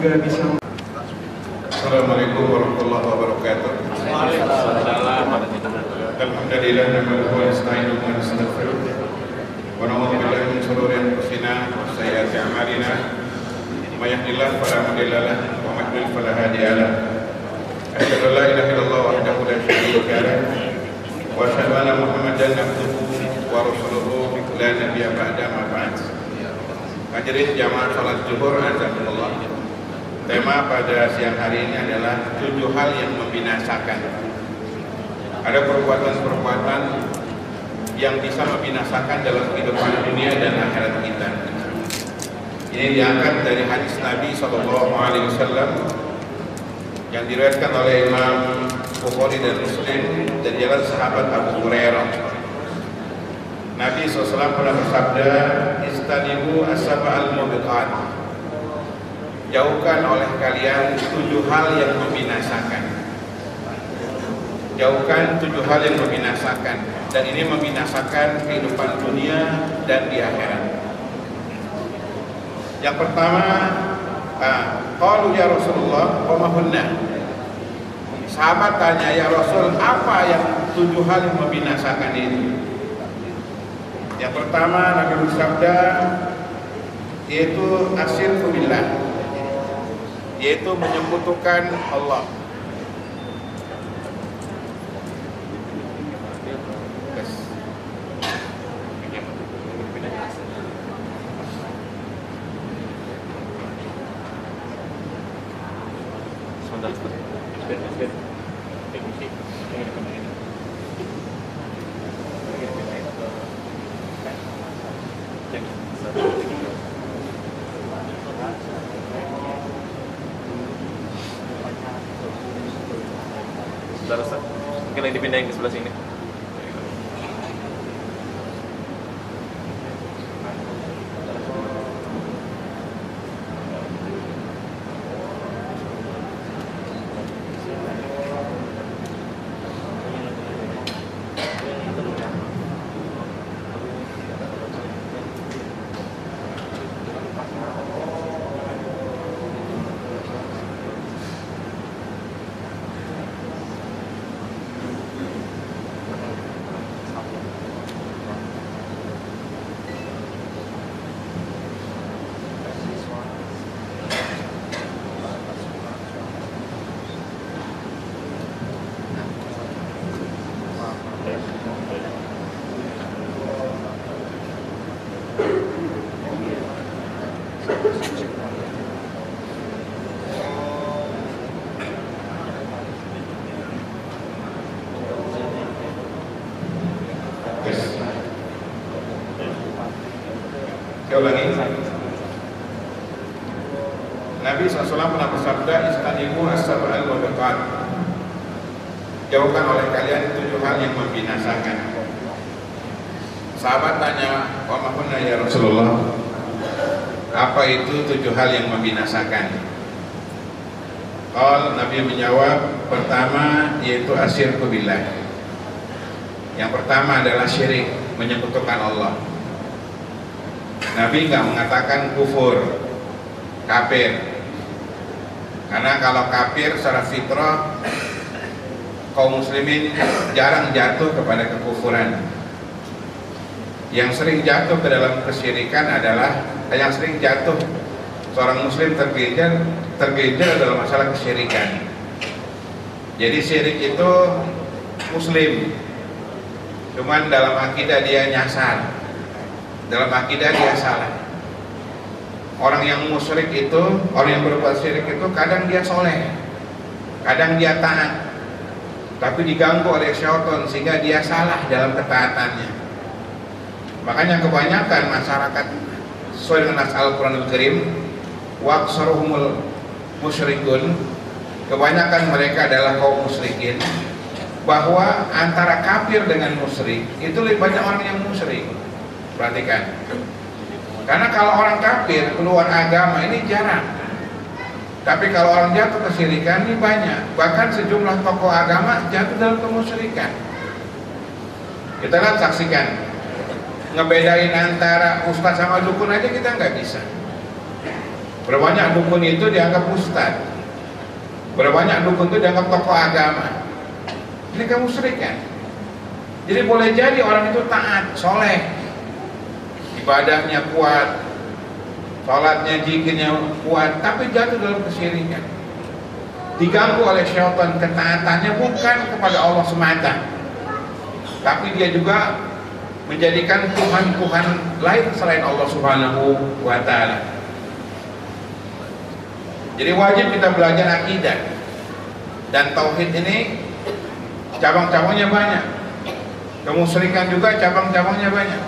juga bisa. Assalamualaikum warahmatullahi wabarakatuh. Alhamdulillah nahmaduhu wa nasta'inuhu wa nastaghfiruh wa na'udzu billahi min shururi anfusina wa sayyiati a'malina. May yahdihillahu fala mudilla lahu wa may yudlil fala hadiya lahu. Asyhadu an la ilaha illallah wahdahu la syarika lahu wa asyhadu anna Muhammadan abduhu wa rasuluhu la nabiyya ba'da ma ba'd. Hadirin jamaah salat zuhur azanullah. Tema pada siang hari ini adalah 7 hal yang membinasakan. Ada perbuatan-perbuatan yang bisa membinasakan dalam kehidupan dunia dan akhirat kita. Ini diangkat dari hadis Nabi SAW yang diriwayatkan oleh Imam Bukhari dan Muslim dari jalan sahabat Abu Hurairah. Nabi SAW pernah bersabda, "Istanibu as-sab'al mubiqat." Jauhkan oleh kalian 7 hal yang membinasakan. Jauhkan 7 hal yang membinasakan. Dan ini membinasakan kehidupan dunia dan di akhirat. Yang pertama, qalu ya Rasulullah wa ma hunna. Sahabat tanya, ya Rasul, apa yang 7 hal yang membinasakan itu? Yang pertama Nabi bersabda, yaitu asyirku billah, yaitu menyekutukan Allah. Mungkin yang dipindahin ke sebelah sini. Saya ulangi. Nabi SAW pernah bersabda, istanibu as-sab'al mubiqat. Jauhkan oleh kalian 7 hal yang membinasakan. Sahabat tanya, wa ma hunna ya Rasulullah, apa itu 7 hal yang membinasakan? Nabi menjawab, pertama yaitu asyirku billah. Yang pertama adalah syirik, menyekutukan Allah. Nabi nggak mengatakan kufur, kafir, karena kalau kafir secara fitrah kaum muslimin jarang jatuh kepada kekufuran. Yang sering jatuh ke dalam kesyirikan adalah yang sering jatuh seorang muslim tergelincir dalam masalah kesyirikan. Jadi syirik itu muslim, cuman dalam akidah dia nyasar, dalam akidah dia salah. Orang yang musyrik itu, orang yang berbuat syirik itu kadang dia soleh, kadang dia taat, tapi diganggu oleh syaitan sehingga dia salah dalam ketaatannya. Makanya kebanyakan masyarakat sesuai dengan Al-Quranul Karim, waqsaruhumul musyrikun, kebanyakan mereka adalah kaum musyrikin. Bahwa antara kafir dengan musyrik itu lebih banyak orang yang musyrik. Perhatikan, karena kalau orang kafir keluar agama ini jarang, tapi kalau orang jatuh kesyirikan ini banyak. Bahkan sejumlah tokoh agama jatuh dalam kemusyrikan. Kita lihat, saksikan, ngebedain antara ustaz sama dukun aja kita nggak bisa. Berbanyak dukun itu dianggap ustaz. Berbanyak dukun itu dianggap tokoh agama. Ini kemusyrikan. Jadi boleh jadi orang itu taat, soleh, ibadahnya kuat, sholatnya, zikirnya kuat, tapi jatuh dalam kesyirikan. Diganggu oleh syaitan, ketaatannya bukan kepada Allah semata, tapi dia juga menjadikan Tuhan-Tuhan lain selain Allah Subhanahu wa Ta'ala. Jadi wajib kita belajar akidah. Dan tauhid ini cabang-cabangnya banyak. Kemusyrikan juga cabang-cabangnya banyak.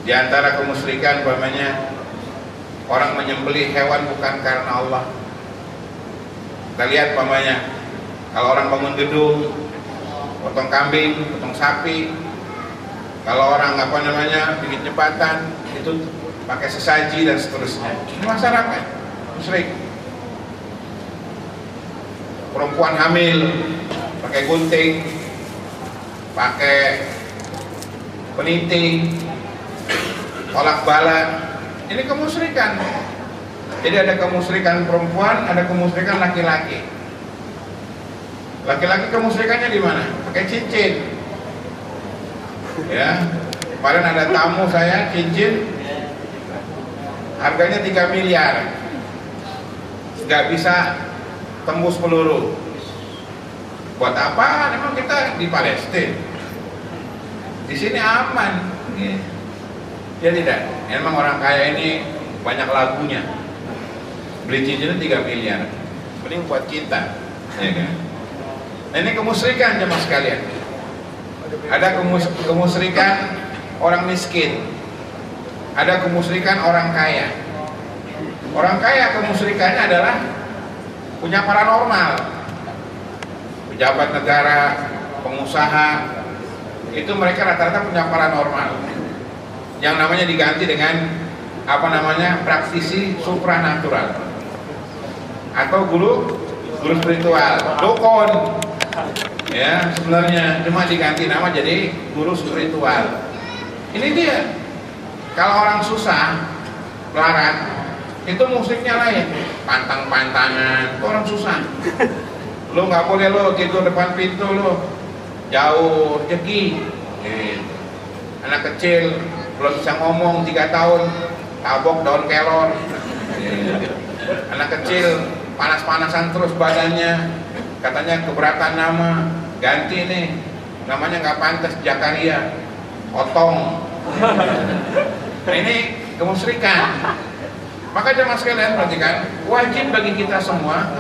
Di antara kemusyrikan umpamanya orang menyembelih hewan bukan karena Allah. Kita lihat umpamanya kalau orang bangun gedung, potong kambing, potong sapi. Kalau orang bikin jembatan itu pakai sesaji dan seterusnya. Ini masyarakat musyrik. Perempuan hamil pakai gunting, pakai peniti, tolak bala. Ini kemusyrikan. Jadi ada kemusyrikan perempuan, ada kemusyrikan laki-laki. Laki-laki kemusyrikannya di mana? Pakai cincin. Ya, kemarin ada tamu saya, cincin harganya 3 miliar, nggak bisa tembus peluru. Buat apa? Memang kita di Palestina, di sini aman. Ya tidak. Memang orang kaya ini banyak lagunya. Beli cincinnya 3 miliar, mending buat kita, ya kan? Nah, ini kemusyrikan jemaah sekalian. Ada kemusyrikan orang miskin, ada kemusyrikan orang kaya. Orang kaya kemusyrikannya adalah punya paranormal. Pejabat negara, pengusaha, itu mereka rata-rata punya paranormal. Yang namanya diganti dengan praktisi supranatural atau guru spiritual, dukun. Ya, sebenarnya cuma diganti nama jadi guru spiritual. Ini dia. Kalau orang susah, melarat, itu musiknya lain, pantang-pantangan. Itu orang susah. Lo nggak boleh lo tidur depan pintu lo, jauh rezeki. Anak kecil belum bisa ngomong 3 tahun, tabok daun kelor. Anak kecil panas-panasan terus badannya, katanya keberatan nama. Ganti nih, namanya nggak pantas, Jakaria, Otong. Nah, ini kemusyrikan. Maka jemaah sekalian perhatikan, wajib bagi kita semua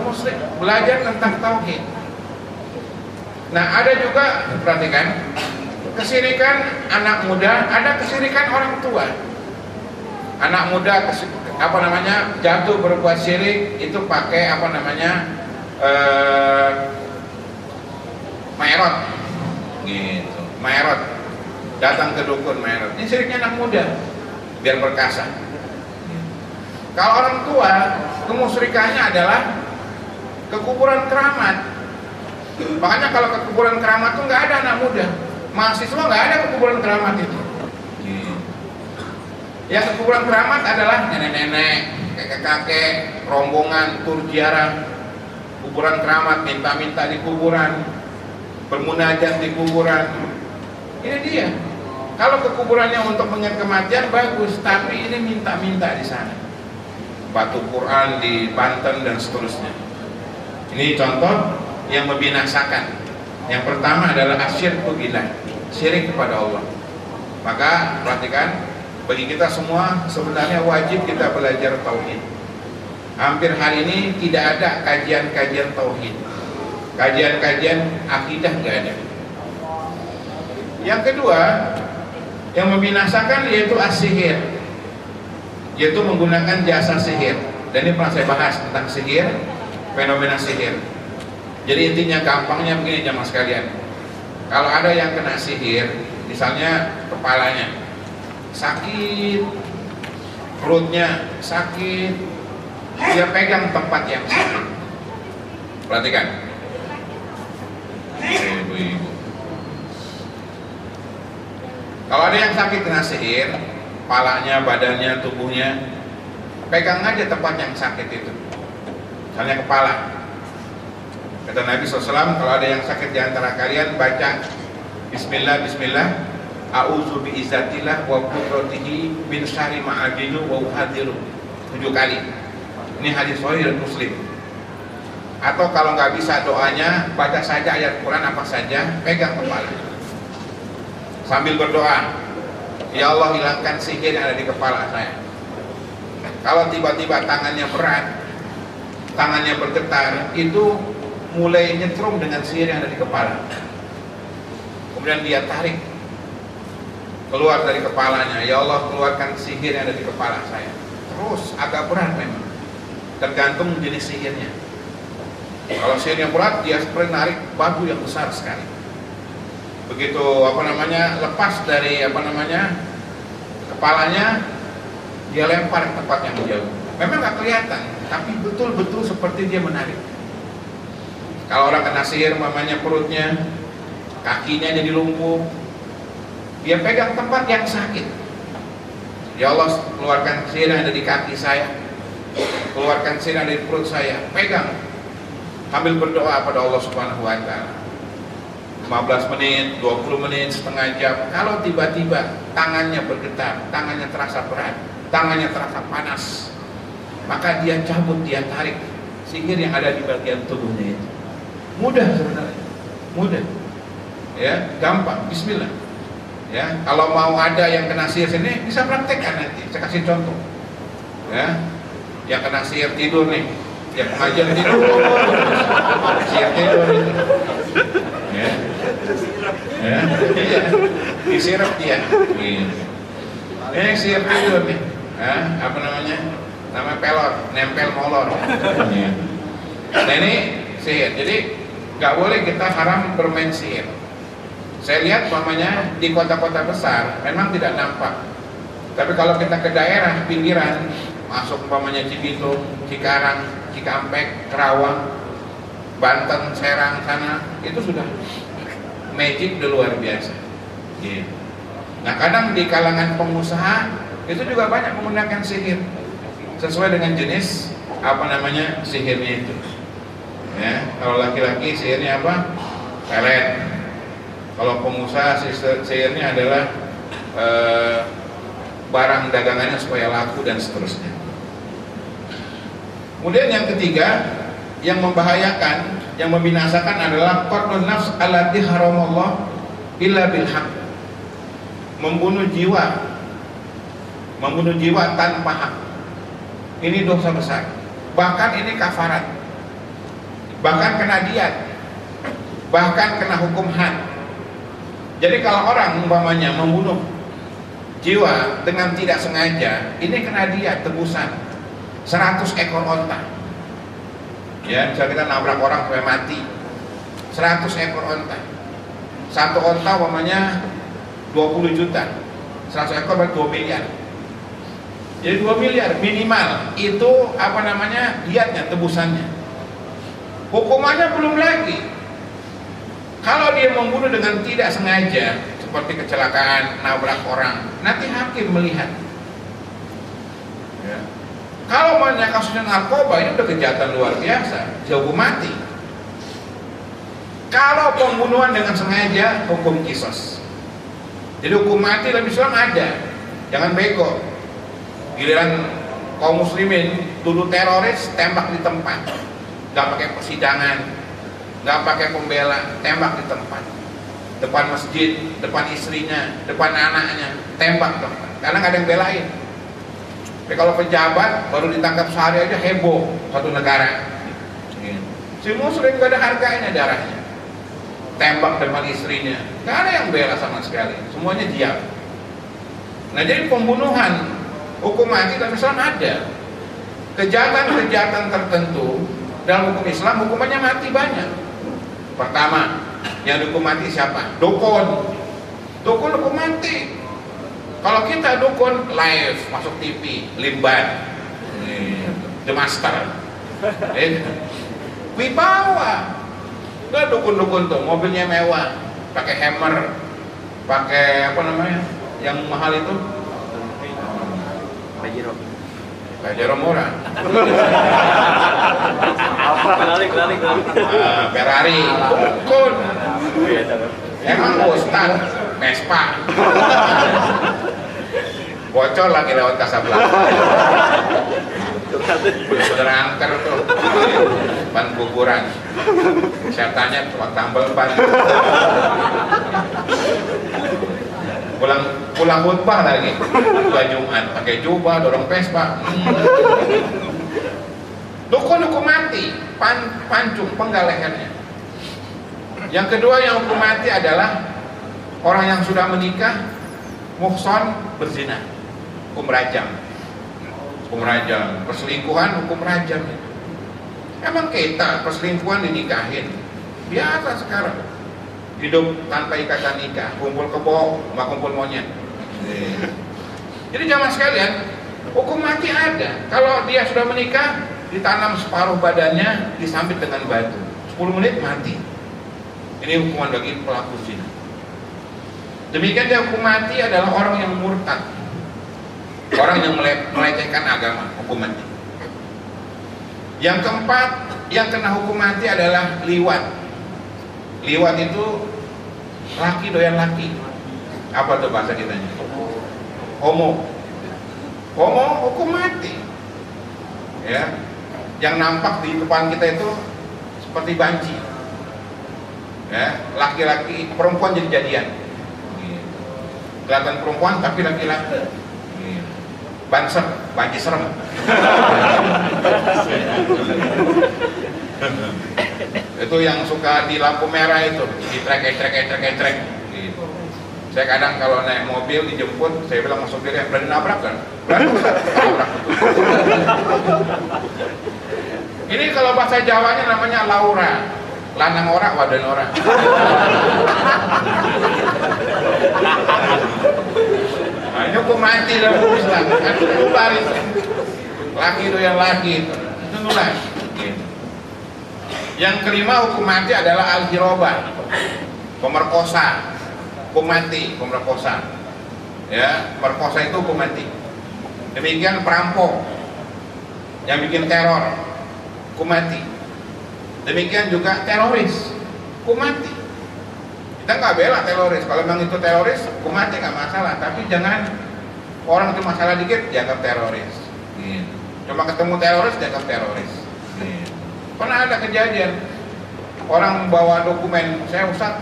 belajar tentang tauhid. Nah, ada juga perhatikan kesyirikan anak muda, ada kesyirikan orang tua. Anak muda jatuh berbuat syirik itu pakai maerot gitu, maerot, datang ke dukun maerot. Ini syiriknya anak muda biar perkasa. Kalau orang tua, kemusyrikannya adalah ke kuburan keramat. Makanya kalau ke kuburan keramat tuh nggak ada anak muda, mahasiswa nggak ada ke kuburan keramat itu. Yang ke kuburan keramat adalah nenek-nenek, kakek-kakek, rombongan tur ziarah kuburan keramat, minta-minta di kuburan, bermunajat di kuburan. Ini dia. Kalau ke kuburannya untuk mengingat kematian bagus, tapi ini minta-minta di sana. Batu Quran di Banten dan seterusnya. Ini contoh yang membinasakan. Yang pertama adalah asyirku billah, syirik kepada Allah. Maka perhatikan, bagi kita semua sebenarnya wajib kita belajar tauhid. Hampir hari ini tidak ada kajian-kajian tauhid. Kajian-kajian akidah nggak ada. Yang kedua, yang membinasakan yaitu as-sihir, yaitu menggunakan jasa sihir. Dan ini pernah saya bahas tentang sihir, fenomena sihir. Jadi intinya gampangnya begini jamaah sekalian. Kalau ada yang kena sihir, misalnya kepalanya sakit, perutnya sakit, dia pegang tempat yang sakit. Perhatikan. Ibu-ibu. Kalau ada yang sakit kena sihir, kepalanya, badannya, tubuhnya, pegang aja tempat yang sakit itu, misalnya kepala. Kata Nabi SAW, kalau ada yang sakit di antara kalian, baca Bismillah, Bismillah, A'udzu biizzatillah wa qudratihi min syarri ma ajidu wa uhadiru 7 kali. Ini hadis sahih Muslim. Atau kalau nggak bisa doanya, baca saja ayat Quran apa saja, pegang kepala sambil berdoa, ya Allah hilangkan sihir yang ada di kepala saya. Kalau tiba-tiba tangannya berat, tangannya bergetar, itu mulai nyetrum dengan sihir yang ada di kepala. Kemudian dia tarik keluar dari kepalanya, ya Allah keluarkan sihir yang ada di kepala saya. Terus agak berat memang, tergantung jenis sihirnya. Kalau sihirnya berat, dia seperti narik batu yang besar sekali. Begitu lepas dari kepalanya, dia lempar ke tempat yang jauh. Memang nggak kelihatan, tapi betul-betul seperti dia menarik. Kalau orang kena sihir, perutnya, kakinya jadi lumpuh, dia pegang tempat yang sakit. Ya Allah keluarkan sihir yang ada di kaki saya, keluarkan sihir yang ada di perut saya, pegang sambil berdoa pada Allah Subhanahu wa Ta'ala. 15 menit, 20 menit, setengah jam. Kalau tiba-tiba tangannya bergetar, tangannya terasa berat, tangannya terasa panas, maka dia cabut, dia tarik sihir yang ada di bagian tubuhnya itu. Mudah sebenarnya, mudah, ya, gampang. Bismillah. Ya, kalau mau ada yang kena sihir sini, bisa praktekkan nanti. Saya kasih contoh. Ya, yang kena sihir tidur nih, yang pengajian tidur, sihir tidur itu. Ya, ya, iya, disirap dia. Ini sihir tidur nih. Namanya pelor, nempel molor. Nah ini sihir. Jadi nggak boleh kita haram bermain sihir. Saya lihat di kota-kota besar memang tidak nampak. Tapi kalau kita ke daerah pinggiran, masuk Cibitung, Cikarang, Cikampek, Kerawang, Banten, Serang sana, itu sudah magic udah luar biasa. Nah kadang di kalangan pengusaha itu juga banyak menggunakan sihir sesuai dengan jenis sihirnya itu. Ya, kalau laki-laki sihirnya apa? Pelet. Kalau pengusaha sihirnya adalah barang dagangannya supaya laku dan seterusnya. Kemudian yang ketiga, yang membahayakan, yang membinasakan adalah qatlun nafs allati haramallah illa bil haq. Membunuh jiwa tanpa hak. Ini dosa besar. Bahkan ini kafarat. Bahkan kena diat. Bahkan kena hukum had. Jadi kalau orang membunuh jiwa dengan tidak sengaja, ini kena diat tebusan 100 ekor onta. Ya, misalnya kita nabrak orang sampai mati, 100 ekor onta. Satu onta 20 juta, 100 ekor berarti 2 miliar. Jadi 2 miliar minimal itu diatnya, tebusannya. Hukumannya belum lagi. Kalau dia membunuh dengan tidak sengaja, seperti kecelakaan, nabrak orang, nanti hakim melihat. Ya. Kalau kasusnya narkoba, ini udah kejahatan luar biasa, hukum mati. Kalau pembunuhan dengan sengaja, hukum kisos. Jadi hukum mati dalam Islam ada, jangan bego. Giliran kaum muslimin tuduh teroris, tembak di tempat, nggak pakai persidangan, nggak pakai pembela, tembak di tempat, depan masjid, depan istrinya, depan anaknya, tembak tempat, karena nggak ada yang belain. Tapi kalau pejabat baru ditangkap sehari aja heboh satu negara. Si muslim nggak ada harganya darahnya, tembak depan istrinya, nggak ada yang bela sama sekali, semuanya diam. Nah jadi pembunuhan hukum mati dalam Islam ada. Kejahatan-kejahatan tertentu dalam hukum Islam hukumannya mati banyak. Pertama, yang dihukum mati siapa? Dukun. Dukun hukum mati. Kalau kita dukun live masuk TV, Limban, The Master, wibawa. Udah dukun-dukun tuh, mobilnya mewah, pakai Hammer, pakai yang mahal itu, Kayak Jeromora. Balik. Ferrari. Bukan. Emang Ustad Vespa. Bocor lagi lewat Casablanca. Bener angker tuh. Ban kuburan. Saya tanya cuma tambal ban. Pulang khutbah lagi. Dua Jumat pakai jubah, dorong Vespa. Dukun hukum mati, pancung, penggal lehernya. Yang kedua yang hukum mati adalah orang yang sudah menikah, muhson, berzina, hukum rajam. Perselingkuhan hukum rajam. Emang kita perselingkuhan dinikahin? Biasa sekarang. Hidup tanpa ikatan nikah, kumpul kebo, sama kumpul monyet. Jadi jamaah sekalian, hukum mati ada. Kalau dia sudah menikah, ditanam separuh badannya, disambit dengan batu. 10 menit mati. Ini hukuman bagi pelaku zina. Demikian dia hukum mati adalah orang yang murtad, orang yang melecehkan agama, hukum mati. Yang keempat, yang kena hukum mati adalah liwat. Liwat itu laki doyan laki. Apa tuh bahasa kitanya? Homo hukum mati. Ya, yang nampak di depan kita itu seperti banci. Ya, laki-laki perempuan jadi jadian. Kelihatan perempuan tapi laki-laki. Banci serem. Itu yang suka di lampu merah itu, ditrek. Gitu. Saya kadang kalau naik mobil dijemput, saya bilang sama sopirnya, berani nabrak kan? Berani nabrak. Ini kalau bahasa Jawanya namanya Laura, lanang ora, wadan ora. Nah, ini hukum mati dalam hukum Islam. Kan nular itu. Laki itu yang laki itu nular. Yang kelima hukum mati adalah al-hirobah, pemerkosa, hukum mati, pemerkosa. Ya, perkosa itu hukum mati. Demikian perampok, yang bikin teror, hukum mati. Demikian juga teroris, hukum mati. Kita nggak bela teroris. Kalau memang itu teroris, hukum mati nggak masalah. Tapi jangan orang itu masalah dikit dianggap teroris. Cuma ketemu teroris dianggap teroris. Pernah ada kejadian orang bawa dokumen, saya Ustaz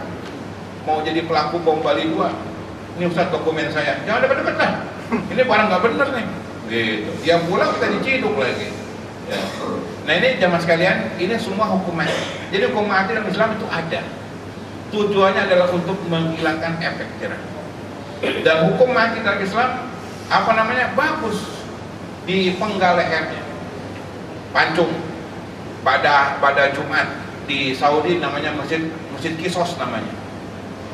mau jadi pelaku bom Bali 2. Ini Ustaz dokumen saya. Jangan deket-deket lah. Ini barang nggak bener nih. Gitu. Dia pulang kita diciduk lagi. Ya. Nah ini jamaah sekalian, ini semua hukum mati. Jadi hukum mati dalam Islam itu ada. Tujuannya adalah untuk menghilangkan efek jerah. Dan hukum mati dalam Islam bagus di penggal lehernya, pancung. Pada Jumat di Saudi namanya masjid Kisos namanya.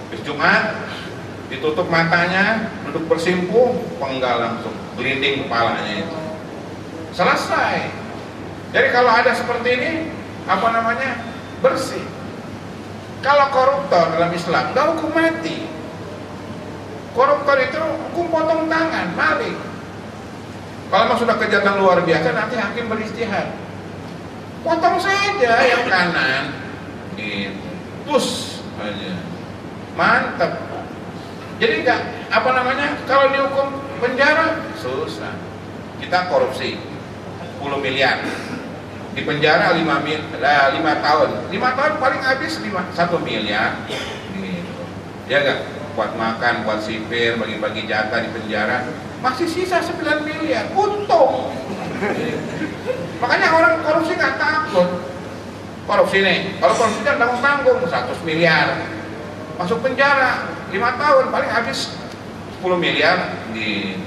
Habis Jumat ditutup matanya, duduk bersimpuh, penggal langsung, gelinding kepalanya itu. Selesai. Jadi kalau ada seperti ini, bersih. Kalau koruptor dalam Islam nggak hukum mati. Koruptor itu hukum potong tangan, maling. Kalau memang sudah kejahatan luar biasa, nanti hakim beristihad. Potong saja yang kanan, gitu, push aja, mantap. Jadi kalau dihukum penjara susah. Kita korupsi 10 miliar, di penjara 5 tahun. 5 tahun paling habis 1 miliar, gitu. Ya nggak, buat makan, buat sipir, bagi-bagi jatah di penjara, masih sisa 9 miliar, untung. Makanya orang korupsi nggak takut. Korupsi nih, kalau korupsi kan tanggung 100 miliar, masuk penjara 5 tahun, paling habis 10 miliar, gitu.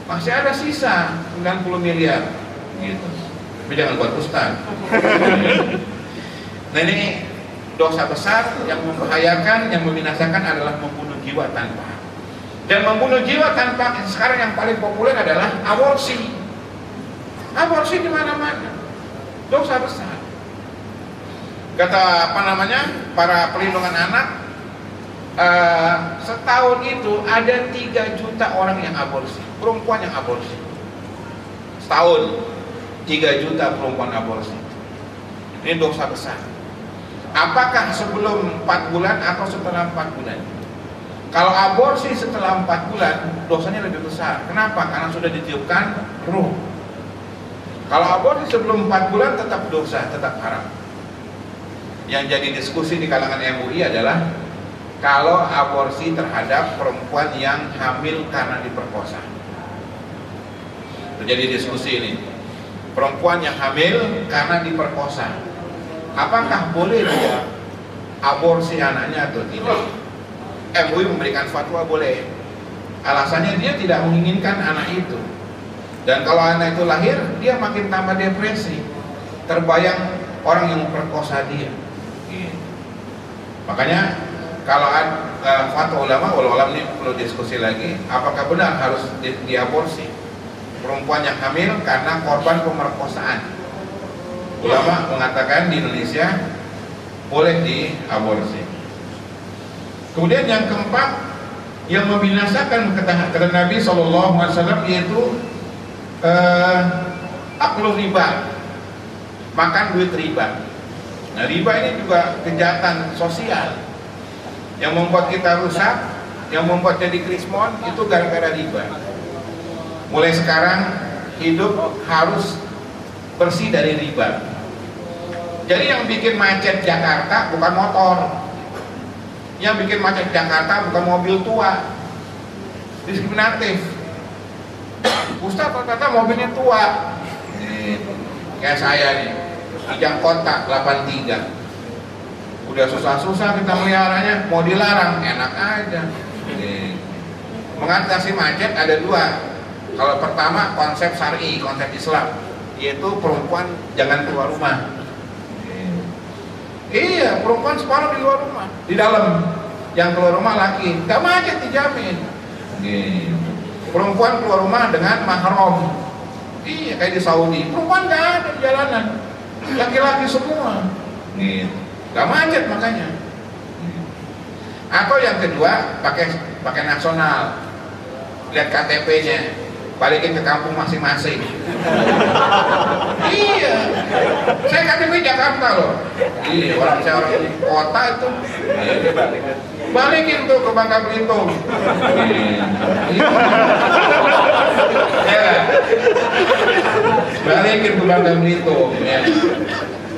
Masih ada sisa 90 miliar, gitu. Tapi jangan buat ustaz. Nah ini dosa besar yang membahayakan, yang membinasakan adalah membunuh jiwa tanpa hak. Dan membunuh jiwa tanpa hak sekarang yang paling populer adalah aborsi. Aborsi di mana-mana, dosa besar. Kata para pelindungan anak, setahun itu ada 3 juta orang yang aborsi, perempuan yang aborsi. setahun 3 juta perempuan aborsi. Ini dosa besar. Apakah sebelum 4 bulan atau setelah 4 bulan? Kalau aborsi setelah 4 bulan, dosanya lebih besar. Kenapa? Karena sudah ditiupkan ruh. Kalau aborsi sebelum 4 bulan tetap dosa, tetap haram. Yang jadi diskusi di kalangan MUI adalah kalau aborsi terhadap perempuan yang hamil karena diperkosa. Terjadi diskusi ini. Perempuan yang hamil karena diperkosa, apakah boleh dia aborsi anaknya atau tidak? MUI memberikan fatwa boleh. Alasannya dia tidak menginginkan anak itu. Dan kalau anak itu lahir, dia makin tambah depresi. Terbayang orang yang memperkosa dia. Makanya kalau fatwa ulama ini perlu diskusi lagi. Apakah benar harus diaborsi perempuan yang hamil karena korban pemerkosaan? Ulama mengatakan di Indonesia boleh diaborsi. Kemudian yang keempat, yang membinasakan kata Nabi SAW yaitu aklu riba, makan duit riba. Nah, riba ini juga kejahatan sosial yang membuat kita rusak, yang membuat jadi krismon, itu gara-gara riba. Mulai sekarang hidup harus bersih dari riba. Jadi yang bikin macet Jakarta bukan motor, yang bikin macet Jakarta bukan mobil tua. Diskriminatif. Ustaz kata mobilnya tua. Kayak saya nih, Kijang Kota 83. Udah susah-susah kita meliharanya, mau dilarang enak aja. Mengatasi macet ada 2. Kalau pertama konsep syar'i, konsep Islam, yaitu perempuan jangan keluar rumah. Iya, perempuan separuh di luar rumah, di dalam. Yang keluar rumah laki, gak macet dijamin. Perempuan keluar rumah dengan mahram. Iya, kayak di Saudi, perempuan gak ada di jalanan, laki-laki semua. Gak macet makanya. Atau yang kedua, pakai nasional, lihat KTP-nya, balikin ke kampung masing-masing. Iya, saya KTP Jakarta loh. Iya, saya orang kota itu. Balikin tuh ke Bangka Belitung. Ya, balikin ke Bangka Belitung. Ya.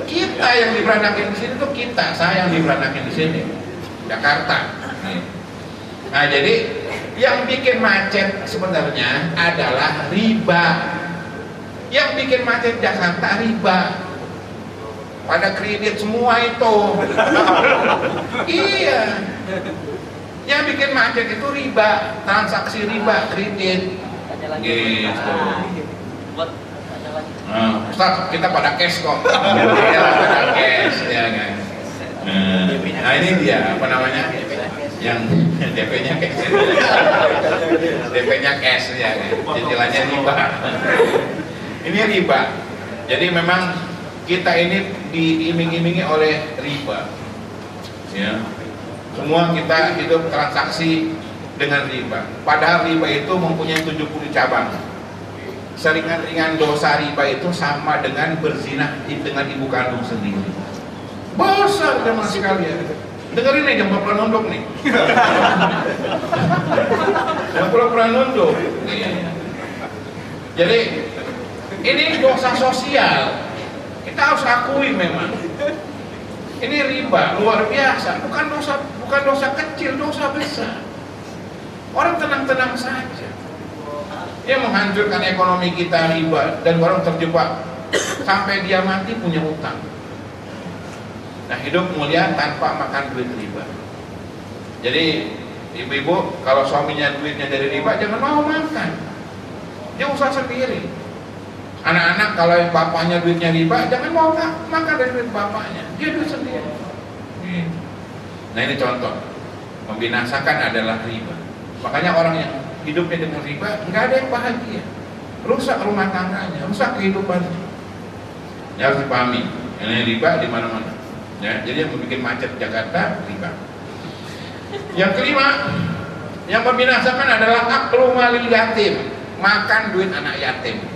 Kita yang diberanakin di sini tuh saya yang diberanakin di sini, Jakarta. Nah, jadi yang bikin macet sebenarnya adalah riba. Yang bikin macet Jakarta riba. Pada kredit semua itu. Iya. Yang bikin macet itu riba, transaksi riba, kredit. Gitu. Ustaz, kita pada cash kok. Ya, pada cash ya kan. Nah, ini dia apa namanya? Yang DP-nya cash. DP-nya cash ya kan. Cicilannya riba. Ini riba. Jadi memang kita ini diiming-imingi oleh riba. Ya. Semua kita hidup transaksi dengan riba. Padahal riba itu mempunyai 70 cabang. Seringan-ringan dosa riba itu sama dengan berzina dengan ibu kandung sendiri. Besar jemaah sekalian. Dengerin nih, jangan pura-pura nunduk nih. Jangan pura-pura nunduk. Jadi ini dosa sosial. Kita harus akui memang. Ini riba luar biasa, bukan dosa kecil, dosa besar. Orang tenang-tenang saja. Dia menghancurkan ekonomi kita riba, dan orang terjebak sampai dia mati punya utang. Nah, hidup mulia tanpa makan duit riba. Jadi ibu-ibu kalau suaminya duitnya dari riba jangan mau makan. Dia usaha sendiri. Anak-anak kalau yang bapaknya duitnya riba jangan mau makan dari duit bapaknya. Dia duit sendiri. Nah, ini contoh. Membinasakan adalah riba. Makanya orang yang hidupnya dengan riba nggak ada yang bahagia. Rusak rumah tangganya, rusak kehidupannya. Ya, harus dipahami. Ini riba di mana-mana. Ya, jadi yang membuat macet Jakarta riba. Yang kelima, yang membinasakan adalah aklu malil yatim, makan duit anak yatim.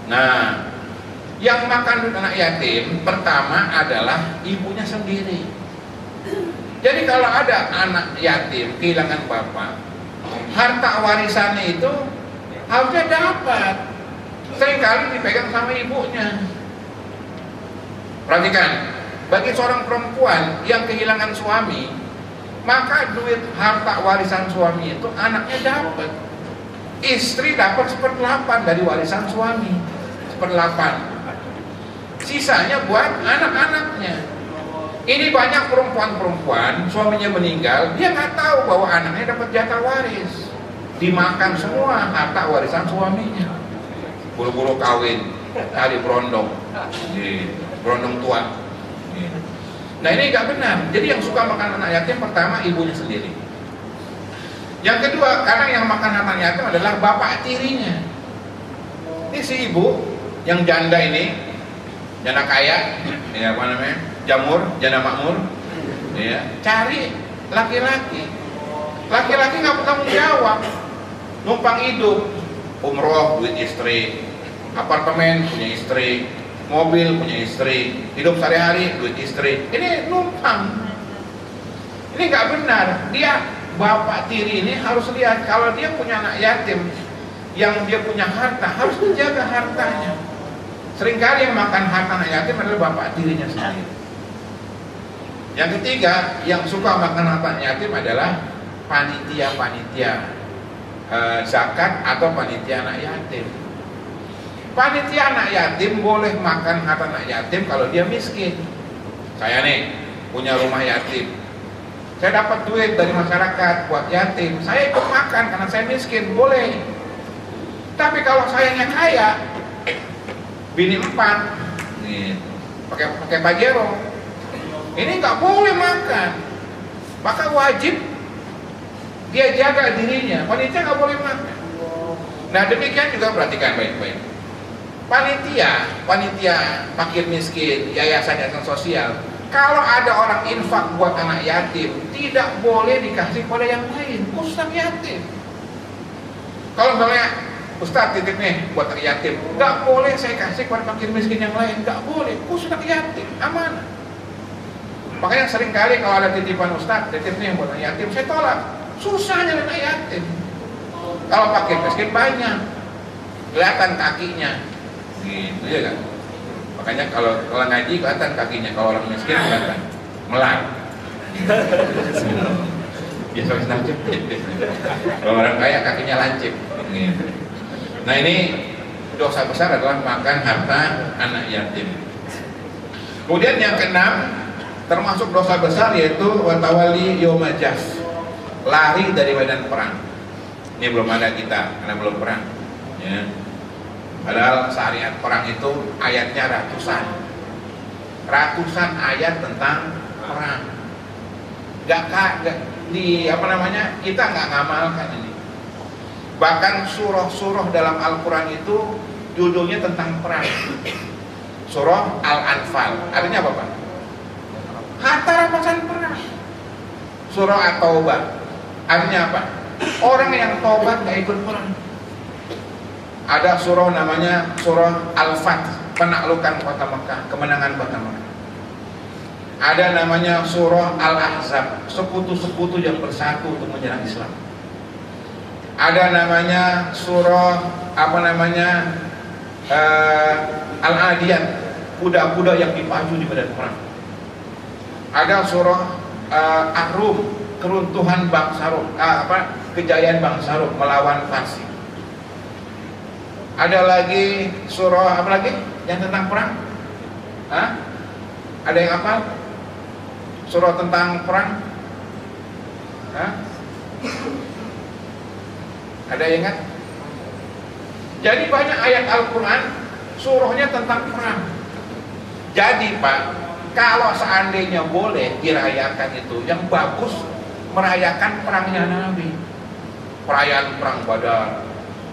Nah, yang makan duit anak yatim pertama adalah ibunya sendiri. Jadi kalau ada anak yatim kehilangan bapak, harta warisannya itu harusnya dapat. Seringkali dipegang sama ibunya. Perhatikan, bagi seorang perempuan yang kehilangan suami, maka duit harta warisan suami itu anaknya dapat. Istri dapat 1/8 dari warisan suami, 1/8. Sisanya buat anak-anaknya. Ini banyak perempuan-perempuan suaminya meninggal, dia nggak tahu bahwa anaknya dapat jatah waris, dimakan semua harta warisan suaminya. Buru-buru kawin, cari berondong, berondong tua. Nah ini nggak benar. Jadi yang suka makan anak yatim pertama ibunya sendiri. Yang kedua, kadang yang makan anak yatim adalah bapak tirinya. Ini si ibu yang janda ini, janda kaya, ya apa namanya, jamur, janda makmur, ya, cari laki-laki. Laki-laki nggak bertanggung jawab, numpang hidup, umroh duit istri, apartemen punya istri, mobil punya istri, hidup sehari-hari duit istri. Ini numpang. Ini nggak benar. Dia bapak tiri ini harus lihat kalau dia punya anak yatim yang dia punya harta, harus menjaga hartanya. Seringkali yang makan harta anak yatim adalah bapak tirinya sendiri. Yang ketiga, yang suka makan harta anak yatim adalah panitia-panitia zakat atau panitia anak yatim. Panitia anak yatim boleh makan harta anak yatim kalau dia miskin. Saya nih punya rumah yatim, saya dapat duit dari masyarakat buat yatim, saya ikut makan karena saya miskin, boleh. Tapi kalau sayanya kaya, bini 4, nih, pakai pajero, ini nggak boleh makan. Maka wajib dia jaga dirinya, panitia nggak boleh makan. Nah demikian juga perhatikan baik-baik. Panitia fakir miskin, yayasan sosial, kalau ada orang infak buat anak yatim, tidak boleh dikasih pada yang lain, khusus anak yatim. Kalau misalnya, Ustaz titip nih buat anak yatim, nggak boleh saya kasih kepada fakir miskin yang lain, nggak boleh, khusus anak yatim, aman. Makanya seringkali kalau ada titipan Ustaz, titip nih buat anak yatim, saya tolak. Susahnya anak yatim. Kalau fakir miskin banyak, kelihatan kakinya, gitu ya kan. Makanya kalau ngaji kelihatan kakinya, kalau orang miskin kelihatan melar. Biasa lancip. Kalau orang kaya kakinya lancip. Nah ini dosa besar adalah makan harta anak yatim. Kemudian yang keenam, termasuk dosa besar yaitu watawali yomajaz, lari dari medan perang. Ini belum ada kita karena belum perang. Ya. Padahal syariat perang itu ayatnya ratusan ayat tentang perang. Gak di apa namanya, kita nggak ngamalkan ini. Bahkan surah-surah dalam Al-Quran itu judulnya tentang perang. Surah Al-Anfal, artinya apa Pak? Harta rampasan perang. Surah At-Taubah, artinya apa? Orang yang tobat nggak ikut perang. Ada surah namanya surah Al-Fath, penaklukan kota Mekah, kemenangan kota Mekah. Ada namanya surah Al-Ahzab, sekutu-sekutu yang bersatu untuk menyerang Islam. Ada namanya surah apa namanya Al-Adiyat, kuda-kuda yang dipacu di medan perang. Ada surah Ar-Rum, keruntuhan bangsa Rum, kejayaan bangsa Rum melawan Farsi. Ada lagi surah apa lagi yang tentang perang? Hah? Ada yang hafal? Surah tentang perang? Hah? Ada yang ingat? Jadi banyak ayat Al-Quran surahnya tentang perang. Jadi Pak, kalau seandainya boleh dirayakan itu, yang bagus merayakan perangnya Nabi. Perayaan perang Badar,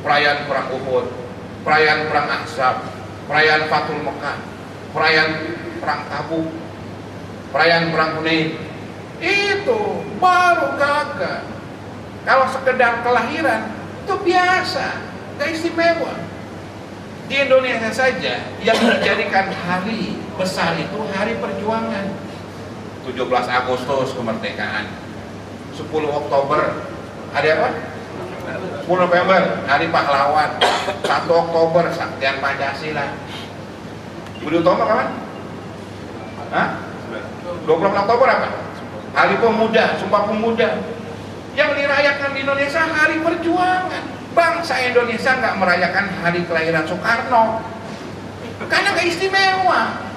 perayaan perang Uhud, perayaan perang Ahzab, perayaan Fathul Mekah, perayaan perang Tabuk, perayaan perang Hunain. Itu baru gagah. Kalau sekedar kelahiran itu biasa, gak istimewa. Di Indonesia saja yang dijadikan hari besar itu hari perjuangan. 17 Agustus kemerdekaan, 10 Oktober hari apa? 10 November hari pahlawan, 1 Oktober Saktian Pancasila. Budi Utomo kapan? Hah? 20 Oktober apa? Hari Pemuda, Sumpah Pemuda. Yang dirayakan di Indonesia hari perjuangan. Bangsa Indonesia nggak merayakan hari kelahiran Soekarno karena nggak istimewa.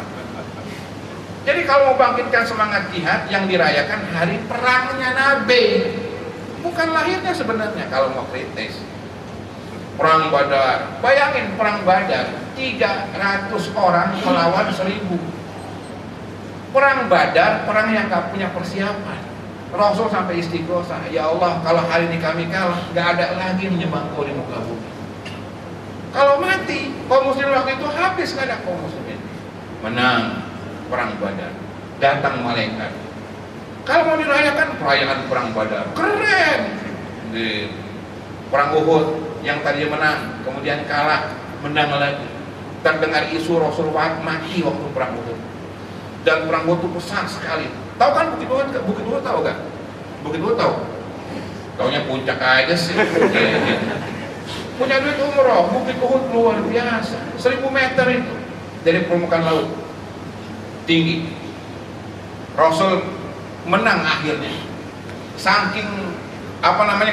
Jadi kalau mau bangkitkan semangat jihad, yang dirayakan hari perangnya Nabi, bukan lahirnya sebenarnya. Kalau mau kritis, perang Badar, bayangin perang Badar 300 orang melawan 1000. Perang Badar, perang yang nggak punya persiapan. Rasul sampai istighosah, ya Allah, kalau hari ini kami kalah, nggak ada lagi menyembah Engkau di muka bumi. Kalau mati, kaum muslimin waktu itu habis, nggak ada kaum muslimin. Menang perang Badar, datang malaikat. Kalau mau dirayakan perayaan perang Badar, keren. Di perang Uhud yang tadinya menang, kemudian kalah, menang lagi. Terdengar isu Rasul mati waktu perang Uhud. Dan perang Uhud itu besar sekali. Tahu kan Bukit Uhud? Bukit Uhud tahu kan? Bukit Uhud tahu? Taunya puncak aja sih. Punya duit umroh, Bukit Uhud luar biasa. 1000 meter itu dari permukaan laut, tinggi. Rasul menang akhirnya. Saking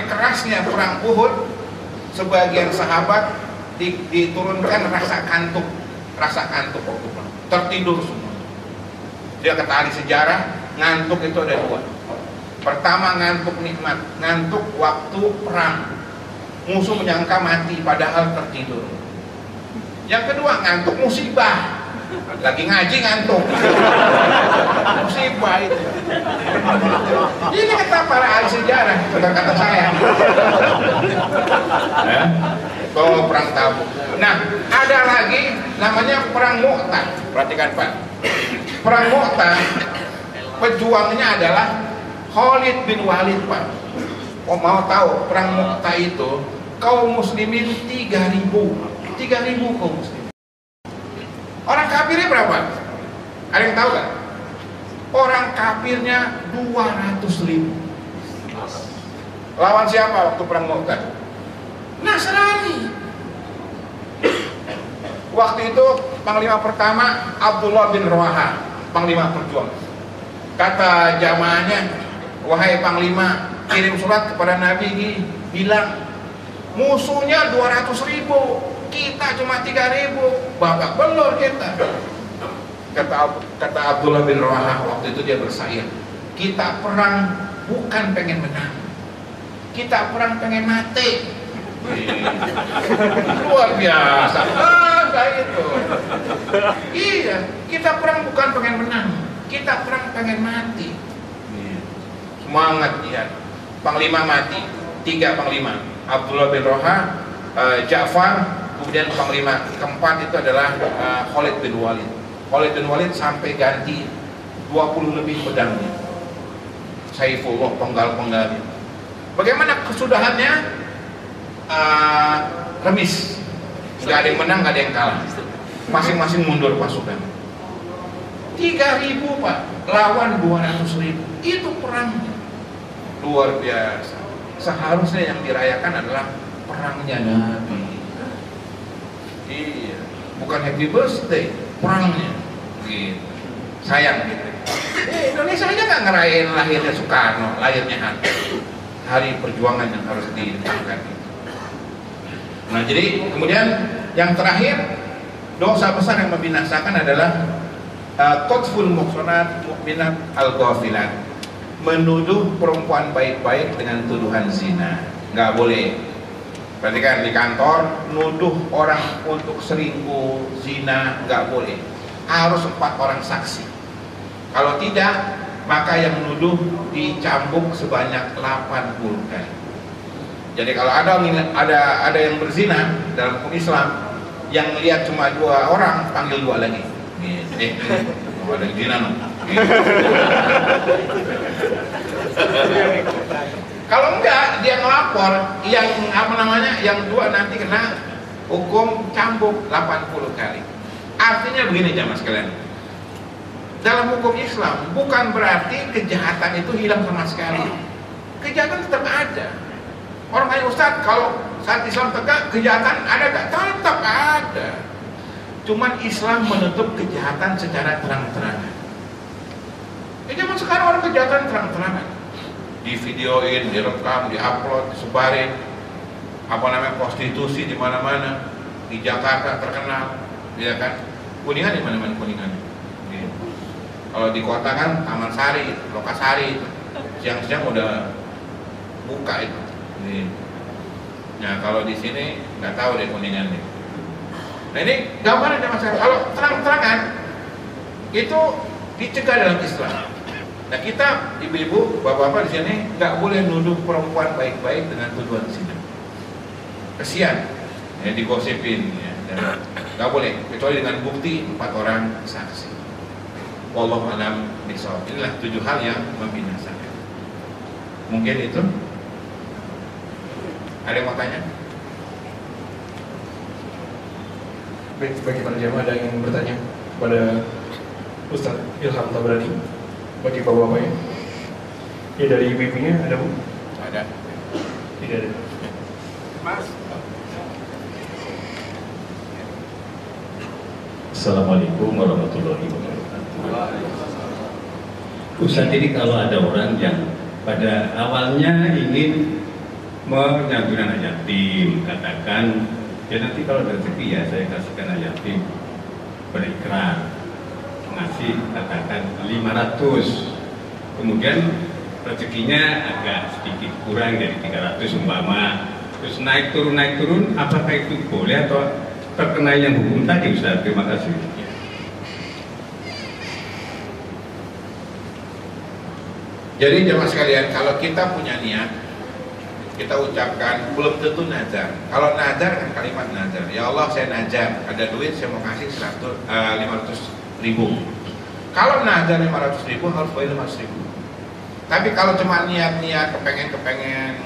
kerasnya perang Uhud, sebagian sahabat diturunkan rasa kantuk waktu perang. Tertidur semua. Dia kata ahli sejarah, ngantuk itu ada 2. Pertama, ngantuk nikmat, ngantuk waktu perang, musuh menyangka mati padahal tertidur. Yang kedua, ngantuk musibah, lagi ngaji ngantuk. Musibah itu. Ini kata para ahli sejarah, bukan kata saya. Kalau perang Tabuk. Nah, ada lagi namanya perang Mu'tah. Perhatikan Pak. Perang Mu'tah, pejuangnya adalah Khalid bin Walid Pak. Oh, mau tahu perang Mu'tah itu kaum muslimin 3.000 kaum muslimin. Orang kafirnya berapa? Ada yang tahu kan? Orang kafirnya 200.000. Lawan siapa waktu perang Mu'tah? Nasrani. Waktu itu panglima pertama Abdullah bin Rawaha, panglima perjuangan. Kata jamaahnya, wahai panglima, kirim surat kepada Nabi, bilang musuhnya 200.000, kita cuma 3.000, babak belur kita. Kata Abdullah bin Rawaha, waktu itu dia bersair, kita perang bukan pengen menang, kita perang pengen mati. Luar biasa. Kayak itu. Iya, kita perang bukan pengen menang, kita perang pengen mati. Semangat dia. Panglima mati, 3 panglima, Abdullah bin Rawaha, Ja'far, kemudian panglima keempat itu adalah Khalid bin Walid. Khalid bin Walid sampai ganti 20 lebih pedangnya, Saifullah, penggal-penggalnya. Bagaimana kesudahannya? Remis, nggak ada yang menang, nggak ada yang kalah, masing-masing mundur pasukan. 3.000 Pak lawan 200.000, itu perangnya luar biasa. Seharusnya yang dirayakan adalah perangnya Nabi. Iya, bukan happy birthday, perangnya. Gitu. Sayang gitu. Indonesia aja nggak ngerayain lahirnya Soekarno, lahirnya hari perjuangan yang harus dilakukan. Nah, jadi kemudian yang terakhir, dosa besar yang membinasakan adalah qadful muhsanat mu'minat al-ghafilat, menuduh perempuan baik-baik dengan tuduhan zina. Nggak boleh. Perhatikan, di kantor nuduh orang untuk selingkuh, zina, nggak boleh. Harus 4 orang saksi. Kalau tidak, maka yang menuduh dicambuk sebanyak 80 kali. Jadi kalau ada yang berzina dalam hukum Islam, yang lihat cuma 2 orang, panggil 2 lagi. Ada yang zina no. Kalau enggak, dia ngelapor, yang 2 nanti kena hukum cambuk 80 kali. Artinya begini jamaah sekalian, dalam hukum Islam bukan berarti kejahatan itu hilang sama sekali. Kejahatan tetap ada. Orang tanya, Ustaz, kalau saat Islam tegak, kejahatan ada gak? Tetap ada. Cuman Islam menutup kejahatan secara terang-terangan. Zaman sekarang orang kejahatan terang-terangan, di videoin, direkam, diupload, disebarin, prostitusi di mana-mana. Di Jakarta terkenal, ya kan? Kuningan di mana-mana Kuningan. Kalau di kota kan Taman Sari, Lokasari, siang-siang udah buka itu. Nah kalau di sini nggak tahu deh Kuningan nih. Nah ini gambaran masalah. Kalau terang-terangan itu dicegah dalam Islam. Nah kita ibu-ibu, bapak-bapak di sini nggak boleh nuduh perempuan baik-baik dengan tuduhan zina. Kesian, ya digosipin, ya. Nggak boleh kecuali dengan bukti 4 orang saksi. Wallahu a'lam bishawab. Inilah 7 hal yang membinasakan. Mungkin itu. Ada yang mau tanya? Baik, bagi para jamaah ada yang ingin bertanya kepada Ustadz Ilham Tabrani, bagi bapak-bapaknya. Ya dari ibu-ibunya ada Bu? Ada. Tidak ada. Mas. Assalamualaikum warahmatullahi wabarakatuh. Ustadz, ini kalau ada orang yang pada awalnya ingin menyambut anak yatim, katakan ya nanti kalau ada rezeki ya saya kasihkan anak yatim, berikrar ngasih katakan 500, kemudian rezekinya agak sedikit kurang dari 300 umpama, terus naik turun, apakah itu boleh atau terkena yang hukum tadi Ustaz? Terima kasih. Jadi jemaah sekalian, kalau kita punya niat, kita ucapkan, belum tentu nazar. Kalau nazar kan kalimat nazar, ya Allah saya nazar, ada duit saya mau kasih 500.000. Kalau nazar 500.000 harus bayar 500.000. Tapi kalau cuma niat-niat, kepengen,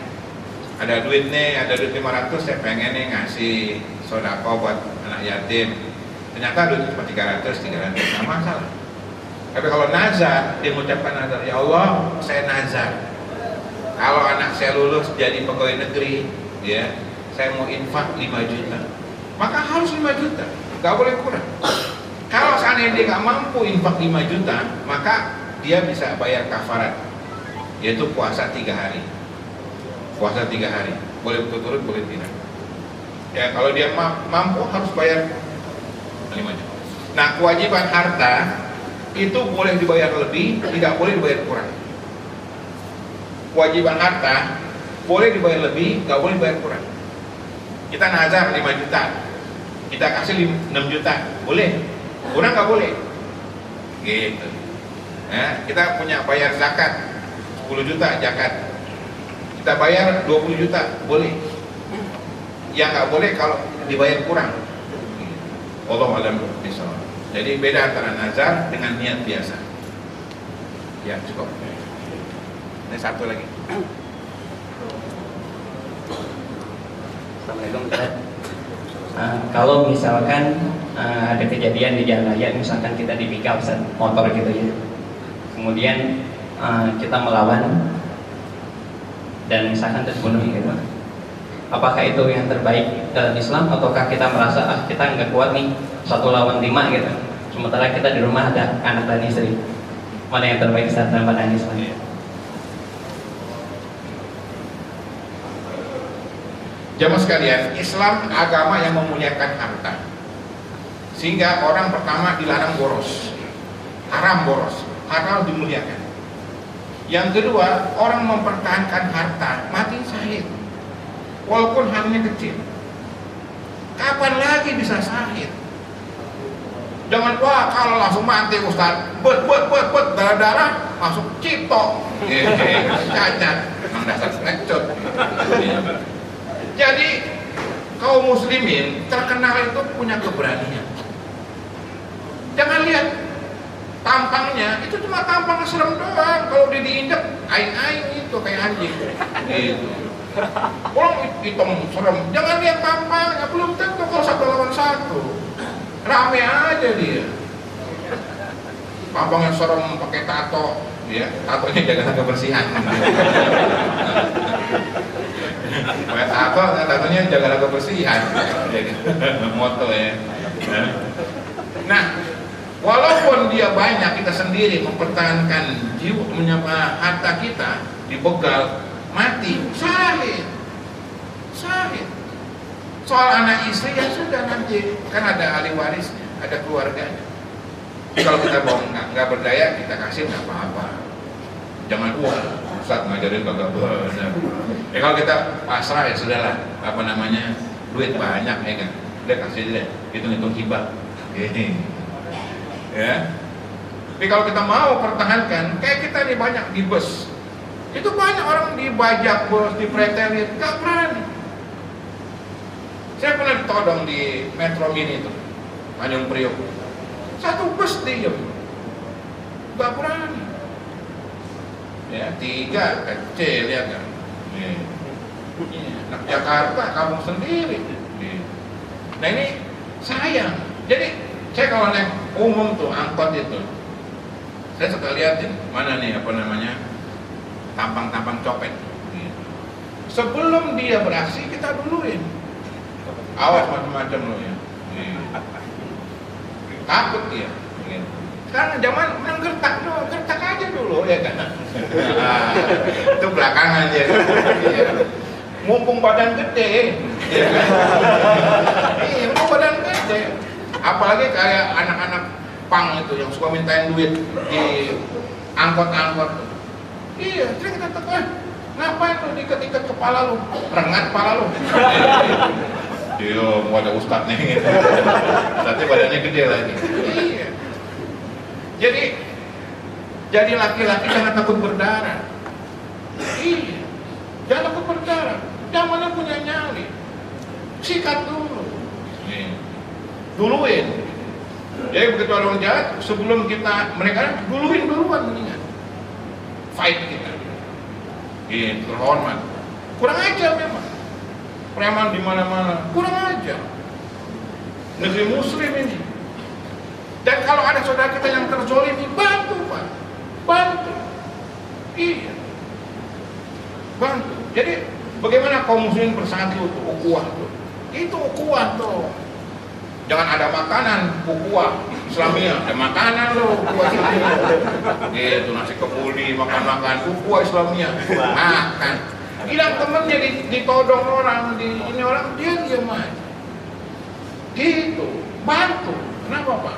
ada duit nih, ada duit 500, saya pengen nih ngasih sodako buat anak yatim, ternyata duitnya cuma 300, nggak masalah. Tapi kalau nazar, dia mengucapkan nazar, ya Allah saya nazar, kalau anak saya lulus jadi pegawai negeri, ya, saya mau infak 5 juta, maka harus 5 juta, nggak boleh kurang. Kalau seandainya dia nggak mampu infak 5 juta, maka dia bisa bayar kafarat, yaitu puasa 3 hari. Puasa 3 hari, boleh berturut-turut, boleh tidak. Ya kalau dia mampu harus bayar 5 juta. Nah kewajiban harta itu boleh dibayar lebih, tidak boleh dibayar kurang. Kewajiban harta boleh dibayar lebih, nggak boleh dibayar kurang. Kita nazar 5 juta, kita kasih 6 juta, boleh, kurang nggak boleh. Gitu. Ya, kita punya bayar zakat 10 juta zakat, kita bayar 20 juta, boleh. Yang nggak boleh kalau dibayar kurang. Wallahu a'lam bishawab. Jadi beda antara nazar dengan niat biasa. Ya cukup. Ini satu lagi. Assalamualaikum Ustaz. Kalau misalkan ada kejadian di jalan raya, misalkan kita dibegal Ustaz, motor gitu ya, kemudian kita melawan dan misalkan terbunuh gitu, apakah itu yang terbaik dalam Islam, ataukah kita merasa kita nggak kuat nih 1 lawan 5 gitu, sementara kita di rumah ada anak dan istri, mana yang terbaik saat dalam pandangan Islam? Jamaah sekalian, Islam agama yang memuliakan harta, sehingga orang pertama dilarang boros, haram boros, harta harus dimuliakan. Yang kedua, orang mempertahankan harta mati syahid, walaupun hartanya kecil. Kapan lagi bisa syahid? Jangan wah kalau langsung mati Ustaz, darah masuk cipto, cacat, memang dasar pengecut. Jadi kaum muslimin terkenal itu punya keberanian. Jangan lihat tampangnya, itu cuma tampang serem doang. Kalau dia diinjak, aing itu kayak anjing. Gitu. Orang hitam serem, jangan lihat tampangnya, belum tentu kalau 1 lawan 1. Rame aja dia. Tampangnya serem, pakai tato, ya, tatonya jaga kebersihan. Pakai tato, tatonya jaga kebersihan. Moto ya. Nah, walaupun dia banyak, kita sendiri mempertahankan jiwa, menyapa harta kita dibegal, mati, syahid. Soal anak istri ya sudah, nanti kan ada ahli warisnya, ada keluarganya. Kalau kita mau nggak berdaya, kita kasih nggak apa-apa. Jangan Ustaz ngajarin kagak benar. Kalau kita pasrah ya sudahlah, apa namanya, duit banyak ya kan, udah kasih deh, hitung-hitung hibah. Ya. Tapi kalau kita mau pertahankan, kayak kita nih banyak di bus, itu banyak orang dibajak bos, dipretelin, nggak berani. Saya pernah ditodong di Metro Mini itu, Tanjung Priok. 1 bus diem, nggak berani. Ya, 3 kecil ya kan. Anak Jakarta, kampung sendiri. Nah ini sayang. Jadi saya kalau naik umum tuh, angkot itu, saya suka liatin mana nih apa namanya, tampang-tampang copet. Sebelum dia beraksi kita duluin. Awas macam-macam lo ya. Takut dia. Sekarang zaman menang gertak aja dulu ya kan. Itu belakangan ya. Mumpung badan gede. Ya kan? Mumpung badan gede. Apalagi kayak anak-anak pang itu yang suka mintain duit di angkot-angkot. Iya, sering kita tekan. Ngapain lu diikat-ikat kepala lu? Rengat kepala lu. Iya, mau ada ustadznya gitu. Tapi badannya gede lagi. Iya. Jadi laki-laki jangan takut berdarah. Iya. Jangan takut berdarah. Zamannya punya nyali. Sikat dulu. Duluin. Jadi begitu ada orang jahat, sebelum mereka duluin duluan mendingan. Fight kita. Iya, terhormat. Kurang ajar memang. Preman di mana-mana, kurang ajar. Negeri muslim ini. Dan kalau ada saudara kita yang terzolimi, bantu Pak, bantu. Iya, bantu. Jadi bagaimana kaum muslimin bersatu tuh, ukhuwah tuh. Itu ukhuwah tuh. Jangan ada makanan, ukhuwah Islamiyah, ada makanan loh, ukhuwah Islamiyah. Gitu, nasi kebuli, makan-makan, ukhuwah Islamiyah, makan. Bilang temennya ditodong orang, ini orang, dia diam aja. Gitu, bantu. Kenapa Pak?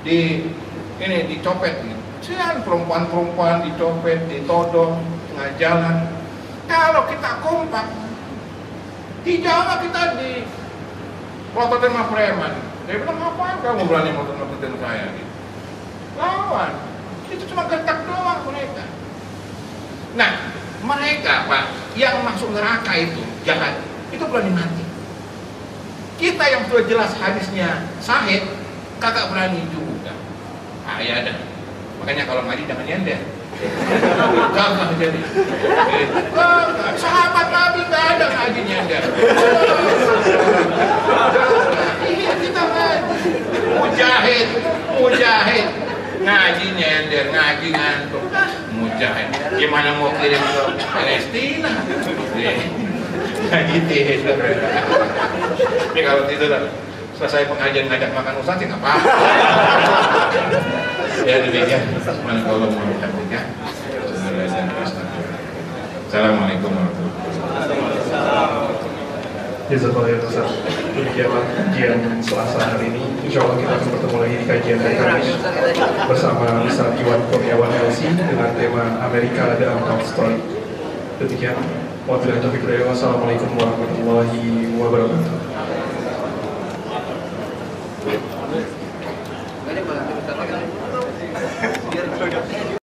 Dicopet gitu. Sian perempuan-perempuan dicopet, ditodong, tengah jalan. Kalau kita kompak, di Jawa kita prototin sama preman. Dia bilang, ngapain kamu berani prototin saya? Gitu. Lawan. Itu cuma gertak doang mereka. Nah, mereka Pak, yang masuk neraka itu jahat, itu berani mati. Kita yang sudah jelas hadisnya sahih, kagak berani juga. Ya dah. Makanya kalau ngaji jangan nyender. Gagah jadi. Sahabat Nabi nggak ada ngaji nyender. Iya kita ngaji. Mujahid. Ngaji nyender, ngaji ngantuk. Mujahid. Gimana mau kirim ke Palestina? Nah gitu. Tapi kalau tidur selesai pengajian ngajak makan ustaz ya nggak apa-apa. Ya demikian. Subhanallah walhamdulillah. Assalamualaikum warahmatullahi wabarakatuh. Jazakallah Ustaz. Demikianlah kajian Selasa hari ini. Insya Allah kita akan bertemu lagi di kajian hari Kamis bersama Ustaz Iwan Kurniawan LC dengan tema Amerika The Untold Story. Demikian. Wabillahi taufiq wal hidayah. Wassalamualaikum warahmatullahi wabarakatuh.